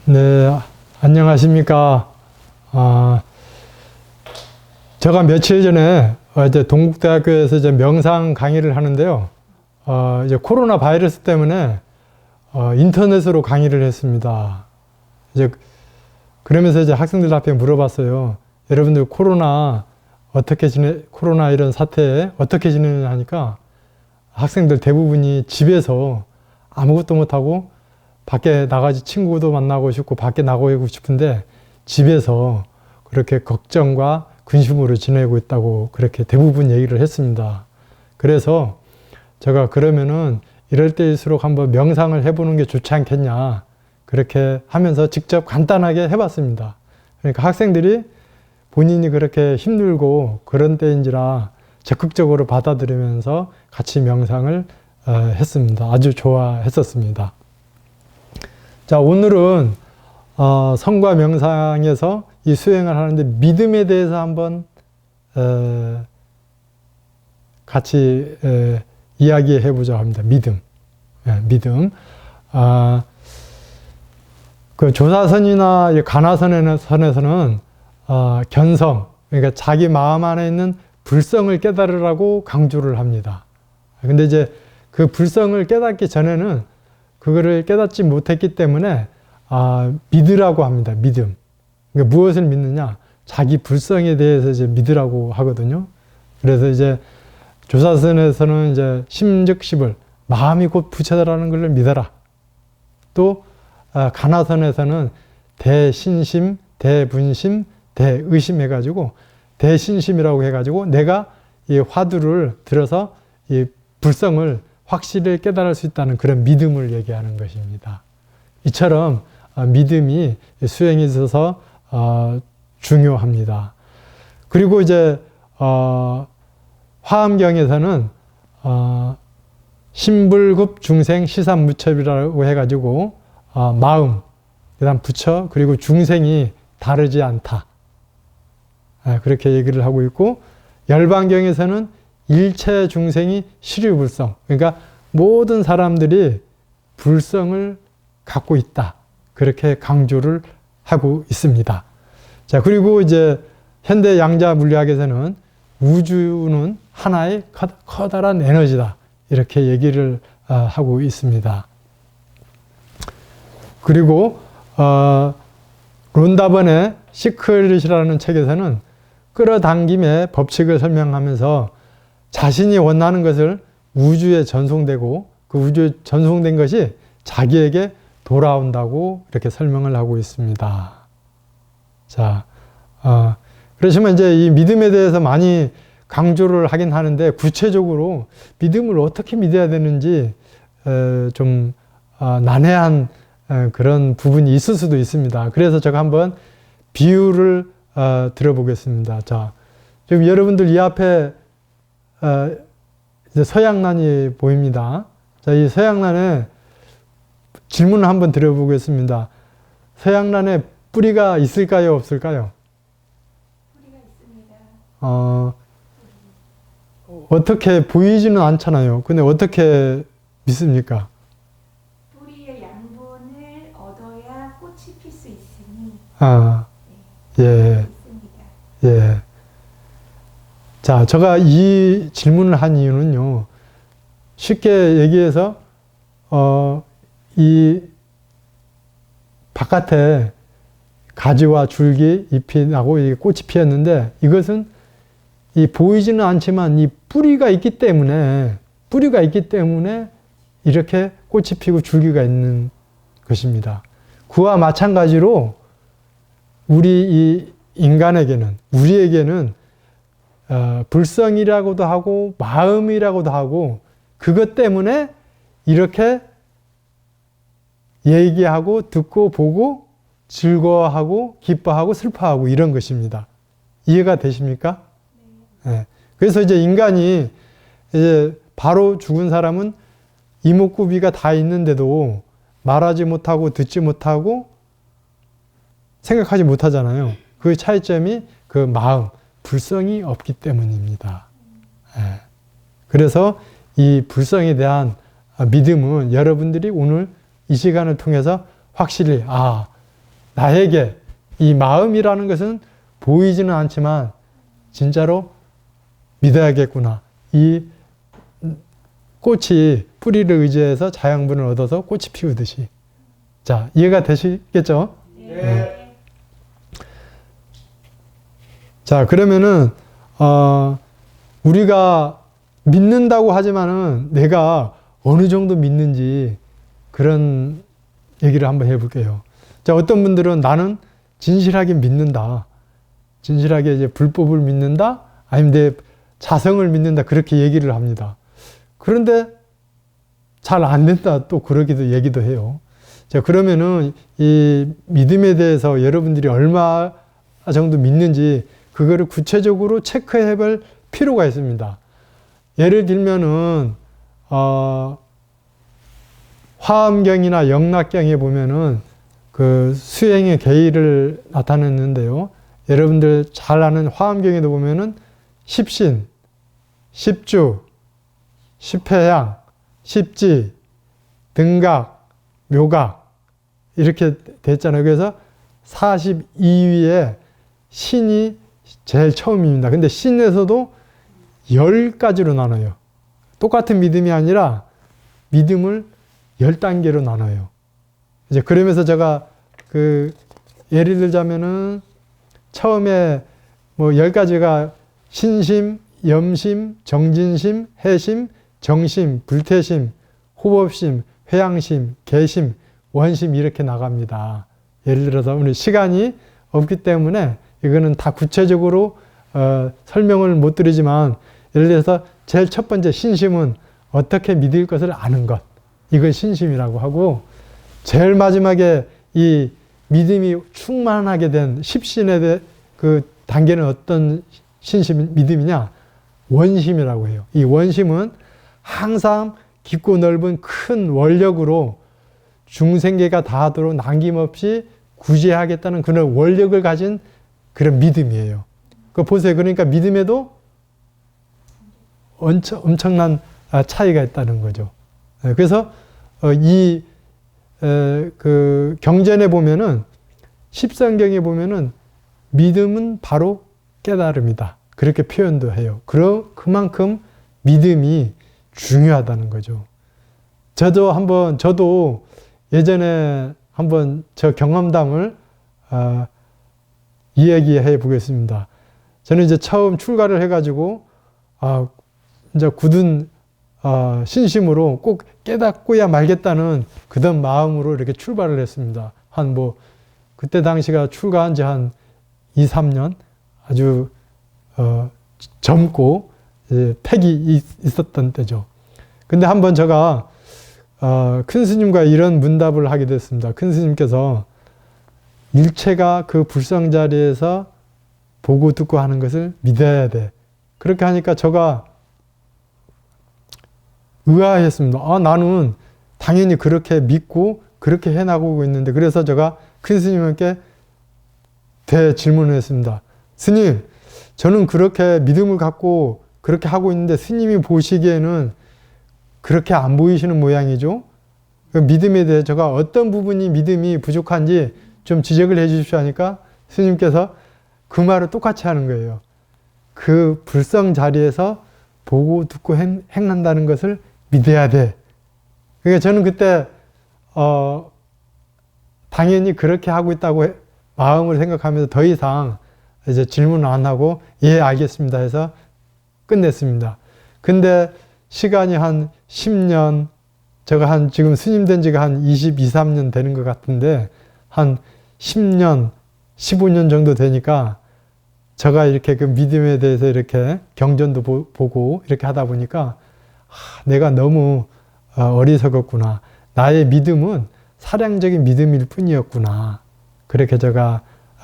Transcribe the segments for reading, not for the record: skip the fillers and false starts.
네, 안녕하십니까. 제가 며칠 전에 이제 동국대학교에서 이제 명상 강의를 하는데요. 이제 코로나 바이러스 때문에 인터넷으로 강의를 했습니다. 이제 그러면서 이제 학생들 앞에 물어봤어요. 여러분들 코로나 이런 사태에 어떻게 지내느냐 하니까 학생들 대부분이 집에서 아무것도 못하고 밖에 나가지 친구도 만나고 싶고 밖에 나가고 싶은데 집에서 그렇게 걱정과 근심으로 지내고 있다고 그렇게 대부분 얘기를 했습니다. 그래서 제가 그러면은 이럴 때일수록 한번 명상을 해보는 게 좋지 않겠냐 그렇게 하면서 직접 간단하게 해봤습니다. 그러니까 학생들이 본인이 그렇게 힘들고 그런 때인지라 적극적으로 받아들이면서 같이 명상을 했습니다. 아주 좋아했었습니다. 자, 오늘은 성과 명상에서 이 수행을 하는데 믿음에 대해서 한번 같이 이야기해 보자 합니다. 믿음. 믿음. 그 조사선이나 가나선에서는 견성, 그러니까 자기 마음 안에 있는 불성을 깨달으라고 강조를 합니다. 근데 이제 그 불성을 깨닫기 전에는 그거를 깨닫지 못했기 때문에 믿으라고 합니다. 믿음. 그러니까 무엇을 믿느냐? 자기 불성에 대해서 이제 믿으라고 하거든요. 그래서 이제 조사선에서는 이제 심즉십을 마음이 곧 부처다라는 걸 믿어라. 또 가나선에서는 대신심, 대분심, 대의심 해가지고 대신심이라고 해가지고 내가 이 화두를 들어서 이 불성을 확실히 깨달을 수 있다는 그런 믿음을 얘기하는 것입니다. 이처럼 믿음이 수행에 있어서 중요합니다. 그리고 이제 화엄경에서는 심불급 중생 시삼무첩이라고 해가지고 마음, 그다음 부처, 그리고 중생이 다르지 않다. 그렇게 얘기를 하고 있고 열반경에서는 일체 중생이 시류불성, 그러니까 모든 사람들이 불성을 갖고 있다. 그렇게 강조를 하고 있습니다. 자, 그리고 이제 현대 양자 물리학에서는 우주는 하나의 커다란 에너지다. 이렇게 얘기를 하고 있습니다. 그리고 론다번의 시크릿이라는 책에서는 끌어당김의 법칙을 설명하면서 자신이 원하는 것을 우주에 전송되고 그 우주에 전송된 것이 자기에게 돌아온다고 이렇게 설명을 하고 있습니다. 자, 그렇지만 이제 이 믿음에 대해서 많이 강조를 하긴 하는데 구체적으로 믿음을 어떻게 믿어야 되는지 좀 난해한 그런 부분이 있을 수도 있습니다. 그래서 제가 한번 비유를 들어보겠습니다. 자, 지금 여러분들 이 앞에 이제 서양란이 보입니다. 자, 이 서양란에 질문을 한번 드려보겠습니다. 서양란에 뿌리가 있을까요, 없을까요? 뿌리가 있습니다. 어떻게 보이지는 않잖아요. 근데 어떻게 믿습니까? 뿌리의 양분을 얻어야 꽃이 필 수 있으니. 예, 있습니다. 예. 자, 제가 이 질문을 한 이유는요, 쉽게 얘기해서, 이 바깥에 가지와 줄기, 잎이 나고 꽃이 피었는데 이것은 이 보이지는 않지만 이 뿌리가 있기 때문에 이렇게 꽃이 피고 줄기가 있는 것입니다. 그와 마찬가지로 우리에게는 불성이라고도 하고 마음이라고도 하고 그것 때문에 이렇게 얘기하고 듣고 보고 즐거워하고 기뻐하고 슬퍼하고 이런 것입니다. 이해가 되십니까? 네. 그래서 이제 인간이 이제 바로 죽은 사람은 이목구비가 다 있는데도 말하지 못하고 듣지 못하고 생각하지 못하잖아요. 그 차이점이 그 마음, 불성이 없기 때문입니다. 네. 그래서 이 불성에 대한 믿음은 여러분들이 오늘 이 시간을 통해서 확실히 나에게 이 마음이라는 것은 보이지는 않지만 진짜로 믿어야겠구나. 이 꽃이 뿌리를 의지해서 자양분을 얻어서 꽃이 피우듯이. 자, 이해가 되시겠죠? 네. 자, 그러면은 우리가 믿는다고 하지만은 내가 어느 정도 믿는지 그런 얘기를 한번 해볼게요. 자, 어떤 분들은 나는 진실하게 믿는다. 진실하게 이제 불법을 믿는다. 아니면 내 자성을 믿는다. 그렇게 얘기를 합니다. 그런데 잘 안 된다. 또 그러기도 얘기도 해요. 자, 그러면은 이 믿음에 대해서 여러분들이 얼마 정도 믿는지 그거를 구체적으로 체크해 볼 필요가 있습니다. 예를 들면은 화엄경이나 영락경에 보면은 그 수행의 계의를 나타냈는데요. 여러분들 잘 아는 화엄경에도 보면은 십신, 십주, 십회양, 십지, 등각, 묘각 이렇게 됐잖아요. 그래서 42위에 신이 제일 처음입니다. 근데 신에서도 10가지로 나눠요. 똑같은 믿음이 아니라 믿음을 10단계로 나눠요. 이제 그러면서 제가 그 예를 들자면은 처음에 뭐 10가지가 신심, 염심, 정진심, 해심, 정심, 불태심, 호법심, 회양심, 개심, 원심 이렇게 나갑니다. 예를 들어서 오늘 시간이 없기 때문에 이거는 다 구체적으로 설명을 못 드리지만 예를 들어서 제일 첫 번째 신심은 어떻게 믿을 것을 아는 것. 이걸 신심이라고 하고 제일 마지막에 이 믿음이 충만하게 된 십신에 대해 그 단계는 어떤 신심, 믿음이냐? 원심이라고 해요. 이 원심은 항상 깊고 넓은 큰 원력으로 중생계가 다하도록 남김없이 구제하겠다는 그런 원력을 가진 그런 믿음이에요. 그 보세요. 그러니까 믿음에도 엄청난 차이가 있다는 거죠. 그래서 그 경전에 보면은 십성경에 보면은 믿음은 바로 깨달음이다. 그렇게 표현도 해요. 그만큼 믿음이 중요하다는 거죠. 저도 예전에 한번 저 경험담을 이야기해 보겠습니다. 저는 이제 처음 출가를 해가지고 이제 굳은 신심으로 꼭 깨닫고야 말겠다는 그런 마음으로 이렇게 출발을 했습니다. 그때 당시가 출가한 지 한 2, 3년 아주 젊고 패기 있었던 때죠. 근데 한번 제가 큰 스님과 이런 문답을 하게 됐습니다. 큰 스님께서 일체가 그 불성 자리에서 보고 듣고 하는 것을 믿어야 돼. 그렇게 하니까 제가 의아했습니다. 나는 당연히 그렇게 믿고 그렇게 해나가고 있는데 그래서 제가 큰 스님께 대질문을 했습니다. 스님, 저는 그렇게 믿음을 갖고 그렇게 하고 있는데 스님이 보시기에는 그렇게 안 보이시는 모양이죠? 그 믿음에 대해 제가 어떤 부분이 믿음이 부족한지 좀 지적을 해 주십시오 하니까 스님께서 그 말을 똑같이 하는 거예요. 그 불성 자리에서 보고 듣고 행한다는 것을 믿어야 돼. 그러니까 저는 그때 당연히 그렇게 하고 있다고 마음을 생각하면서 더 이상 이제 질문을 안 하고 예 알겠습니다 해서 끝냈습니다. 근데 시간이 한 10년 제가 지금 스님 된 지가 한 22, 3년 되는 것 같은데 한 10년, 15년 정도 되니까 제가 이렇게 그 믿음에 대해서 이렇게 경전도 보고 이렇게 하다 보니까 내가 너무 어리석었구나. 나의 믿음은 사량적인 믿음일 뿐이었구나. 그렇게 제가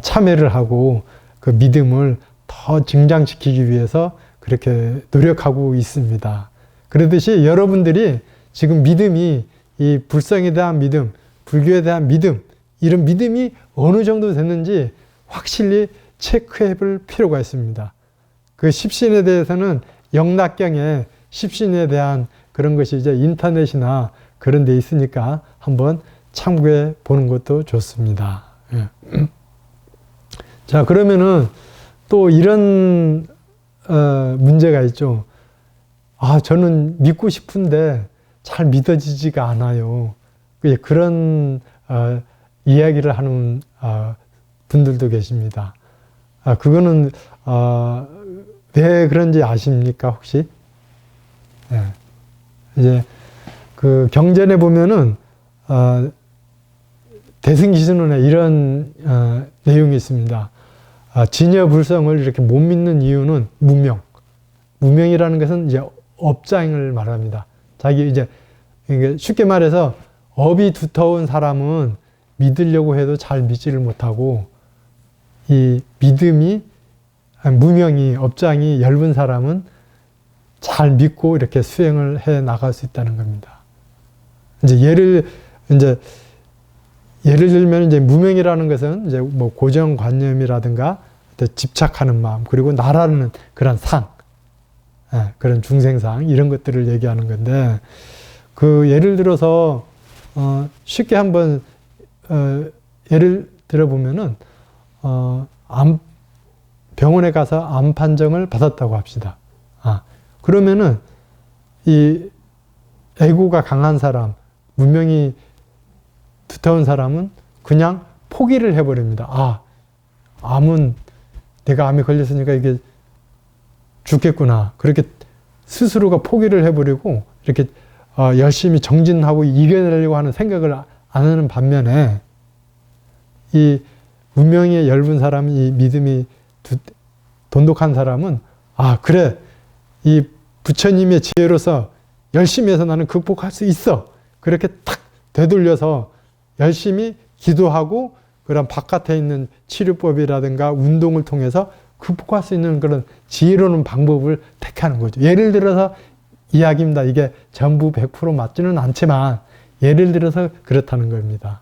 참회를 하고 그 믿음을 더 증장시키기 위해서 그렇게 노력하고 있습니다. 그러듯이 여러분들이 지금 믿음이 이 불성에 대한 믿음, 불교에 대한 믿음, 이런 믿음이 어느 정도 됐는지 확실히 체크해 볼 필요가 있습니다. 그 십신에 대해서는 영락경에 십신에 대한 그런 것이 이제 인터넷이나 그런 데 있으니까 한번 참고해 보는 것도 좋습니다. 예. 자, 그러면은 또 이런 문제가 있죠. 아, 저는 믿고 싶은데 잘 믿어지지가 않아요. 그런 이야기를 하는 분들도 계십니다. 그거는 왜 그런지 아십니까, 혹시? 예. 이제 그 경전에 보면은 대승기신론에 이런 내용이 있습니다. 진여불성을 이렇게 못 믿는 이유는 무명. 무명이라는 것은 이제 업장을 말합니다. 자기 이제 쉽게 말해서 업이 두터운 사람은 믿으려고 해도 잘 믿지를 못하고, 이 믿음이 무명이 업장이 엷은 사람은 잘 믿고 이렇게 수행을 해 나갈 수 있다는 겁니다. 이제 예를 들면 이제 무명이라는 것은 이제 뭐 고정관념이라든가 집착하는 마음, 그리고 나라는 그런 상, 그런 중생상, 이런 것들을 얘기하는 건데, 그 예를 들어서 쉽게 한번 예를 들어보면은 병원에 가서 암 판정을 받았다고 합시다. 그러면은 이 애고가 강한 사람, 문명이 두터운 사람은 그냥 포기를 해버립니다. 암은 내가 암에 걸렸으니까 이게 죽겠구나. 그렇게 스스로가 포기를 해버리고 이렇게 열심히 정진하고 이겨내려고 하는 생각을 안 하는 반면에, 이 문명이 엷은 사람, 이 믿음이 돈독한 사람은 그래, 이 부처님의 지혜로서 열심히 해서 나는 극복할 수 있어. 그렇게 탁 되돌려서 열심히 기도하고 그런 바깥에 있는 치료법이라든가 운동을 통해서 극복할 수 있는 그런 지혜로운 방법을 택하는 거죠. 예를 들어서 이야기입니다. 이게 전부 100% 맞지는 않지만 예를 들어서 그렇다는 겁니다.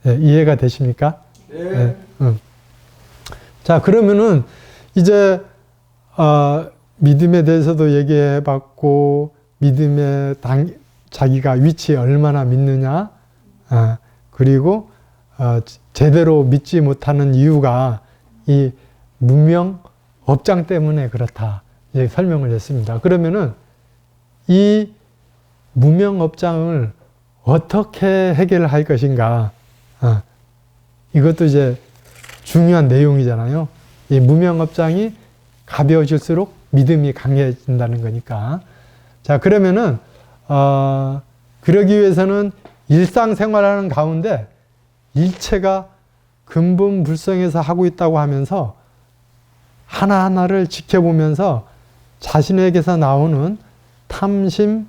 이해가 되십니까? 네. 자, 그러면은 이제 믿음에 대해서도 얘기해 봤고, 믿음의 자기가 위치에 얼마나 믿느냐, 그리고 제대로 믿지 못하는 이유가 이 무명 업장 때문에 그렇다, 이제 설명을 했습니다. 그러면은 이 무명 업장을 어떻게 해결할 것인가, 이것도 이제 중요한 내용이잖아요. 이 무명 업장이 가벼워질수록 믿음이 강해진다는 거니까. 자, 그러면은 그러기 위해서는 일상생활하는 가운데 일체가 근본 불성에서 하고 있다고 하면서 하나하나를 지켜보면서 자신에게서 나오는 탐심,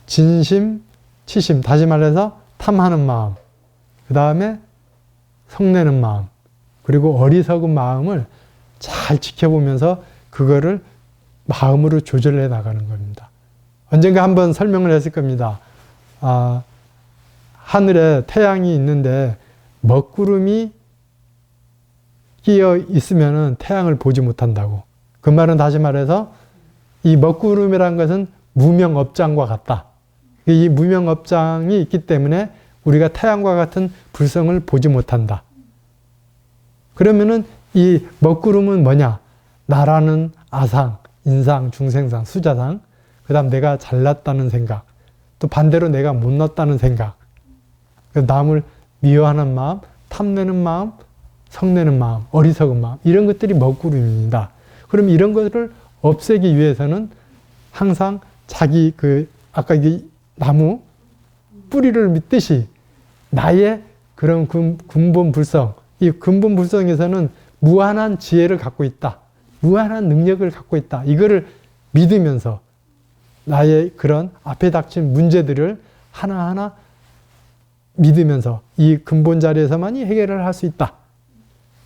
진심, 치심, 다시 말해서 탐하는 마음, 그 다음에 성내는 마음, 그리고 어리석은 마음을 잘 지켜보면서 그거를 마음으로 조절해 나가는 겁니다. 언젠가 한번 설명을 했을 겁니다. 하늘에 태양이 있는데 먹구름이 끼어 있으면은 태양을 보지 못한다고. 그 말은 다시 말해서 이 먹구름이라는 것은 무명업장과 같다. 이 무명업장이 있기 때문에 우리가 태양과 같은 불성을 보지 못한다. 그러면은 이 먹구름은 뭐냐? 나라는 아상, 인상, 중생상, 수자상, 그 다음 내가 잘났다는 생각, 또 반대로 내가 못났다는 생각, 남을 미워하는 마음, 탐내는 마음, 성내는 마음, 어리석은 마음, 이런 것들이 먹구름입니다. 그럼 이런 것을 없애기 위해서는 항상 자기 아까 이 나무 뿌리를 믿듯이 나의 그런 근본 불성, 이 근본 불성에서는 무한한 지혜를 갖고 있다. 무한한 능력을 갖고 있다. 이거를 믿으면서 나의 그런 앞에 닥친 문제들을 하나하나 믿으면서 이 근본 자리에서만이 해결을 할 수 있다.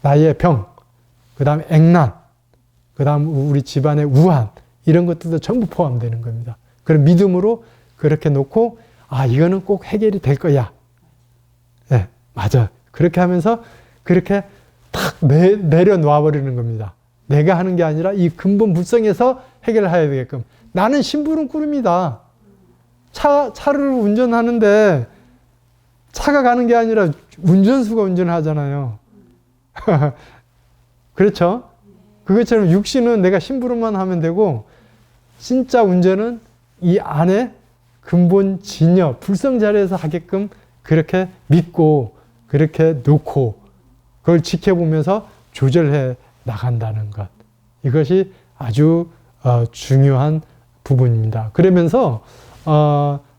나의 병, 그 다음에 액난, 그 다음 우리 집안의 우한, 이런 것들도 전부 포함되는 겁니다. 그런 믿음으로 그렇게 놓고 이거는 꼭 해결이 될 거야. 네, 맞아. 그렇게 하면서 그렇게 탁 내려놓아 버리는 겁니다. 내가 하는 게 아니라 이 근본 불성에서 해결을 해야 되게끔. 나는 심부름 꾸릅니다. 차를 운전하는데 차가 가는 게 아니라 운전수가 운전하잖아요. 그렇죠? 그것처럼 육신은 내가 심부름만 하면 되고 진짜 운전은 이 안에 근본 진여, 불성 자리에서 하게끔 그렇게 믿고 그렇게 놓고 그걸 지켜보면서 조절해 나간다는 것. 이것이 아주 중요한 부분입니다. 그러면서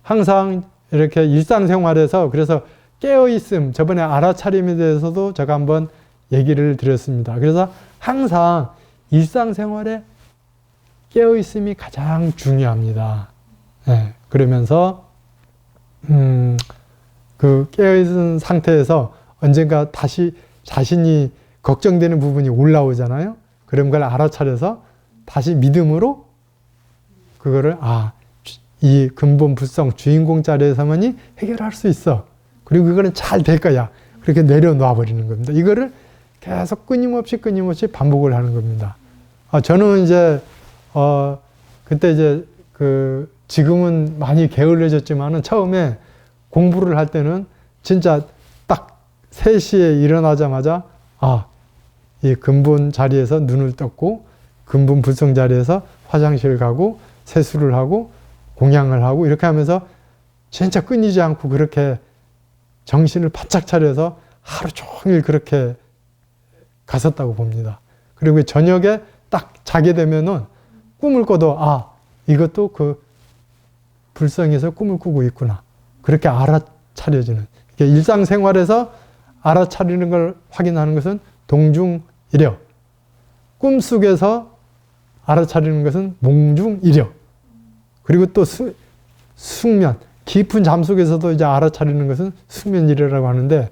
항상 이렇게 일상생활에서 그래서 깨어있음, 저번에 알아차림에 대해서도 제가 한번 얘기를 드렸습니다. 그래서 항상 일상생활에 깨어있음이 가장 중요합니다. 네, 그러면서 그 깨어있는 상태에서 언젠가 다시 자신이 걱정되는 부분이 올라오잖아요. 그런 걸 알아차려서 다시 믿음으로 그거를 이 근본 불성 주인공 자리에서만이 해결할 수 있어. 그리고 그거는 잘 될 거야. 그렇게 내려놔 버리는 겁니다. 이거를 계속 끊임없이 반복을 하는 겁니다. 저는 이제 그때 이제 지금은 많이 게을러졌지만은 처음에 공부를 할 때는 진짜 딱 3시에 일어나자마자 이 근본 자리에서 눈을 떴고 근본 불성 자리에서 화장실 가고 세수를 하고 공양을 하고 이렇게 하면서 진짜 끊이지 않고 그렇게 정신을 바짝 차려서 하루 종일 그렇게 갔었다고 봅니다. 그리고 저녁에 딱 자게 되면은 꿈을 꿔도 이것도 그 불성에서 꿈을 꾸고 있구나. 그렇게 알아차려지는. 일상생활에서 알아차리는 걸 확인하는 것은 동중이력. 꿈속에서 알아차리는 것은 몽중이력. 그리고 또 숙면, 깊은 잠 속에서도 이제 알아차리는 것은 숙면이력이라고 하는데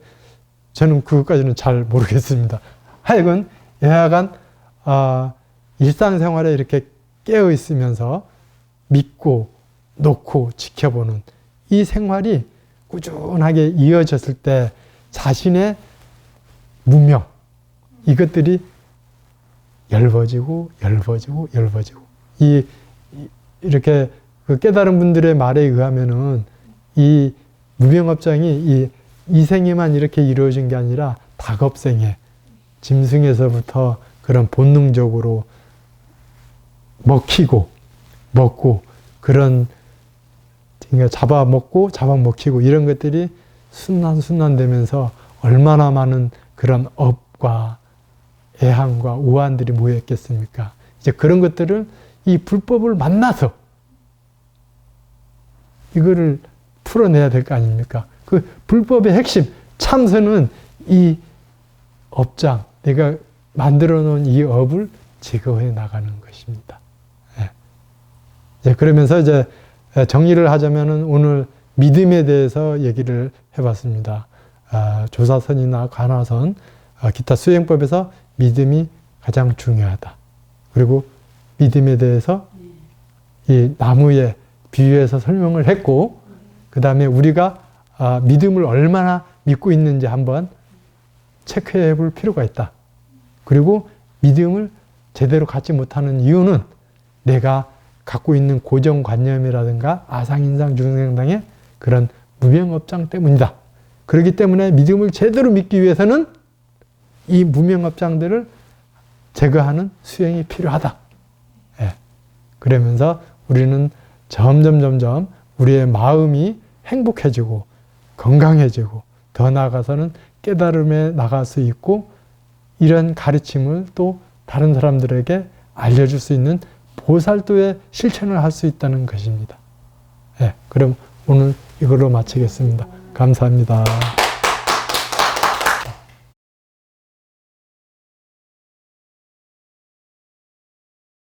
저는 그것까지는 잘 모르겠습니다. 하여간 여하간 일상생활에 이렇게 깨어 있으면서 믿고 놓고 지켜보는 이 생활이 꾸준하게 이어졌을 때 자신의 무명 이것들이 엷어지고 이렇게 그 깨달은 분들의 말에 의하면은 이 무명업장이 이 생에만 이렇게 이루어진 게 아니라 다겁생에 짐승에서부터 그런 본능적으로 먹히고 먹고 그런 그러니까 잡아먹히고 이런 것들이 순환되면서 얼마나 많은 그런 업과 애항과 우환들이 모였겠습니까? 이제 그런 것들을 이 불법을 만나서 이거를 풀어내야 될 거 아닙니까? 그 불법의 핵심, 참선은 이 업장, 내가 만들어 놓은 이 업을 제거해 나가는 것입니다. 그러면서 이제 정리를 하자면은 오늘 믿음에 대해서 얘기를 해봤습니다. 조사선이나 관화선, 기타 수행법에서 믿음이 가장 중요하다. 그리고 믿음에 대해서 이 나무에 비유해서 설명을 했고, 그 다음에 우리가 믿음을 얼마나 믿고 있는지 한번 체크해 볼 필요가 있다. 그리고 믿음을 제대로 갖지 못하는 이유는 내가 갖고 있는 고정관념이라든가 아상인상 중생당의 그런 무명업장 때문이다. 그렇기 때문에 믿음을 제대로 믿기 위해서는 이 무명업장들을 제거하는 수행이 필요하다. 그러면서 우리는 점점 우리의 마음이 행복해지고 건강해지고 더 나아가서는 깨달음에 나갈 수 있고 이런 가르침을 또 다른 사람들에게 알려줄 수 있는 보살도의 실천을 할 수 있다는 것입니다. 그럼 오늘 이걸로 마치겠습니다. 감사합니다.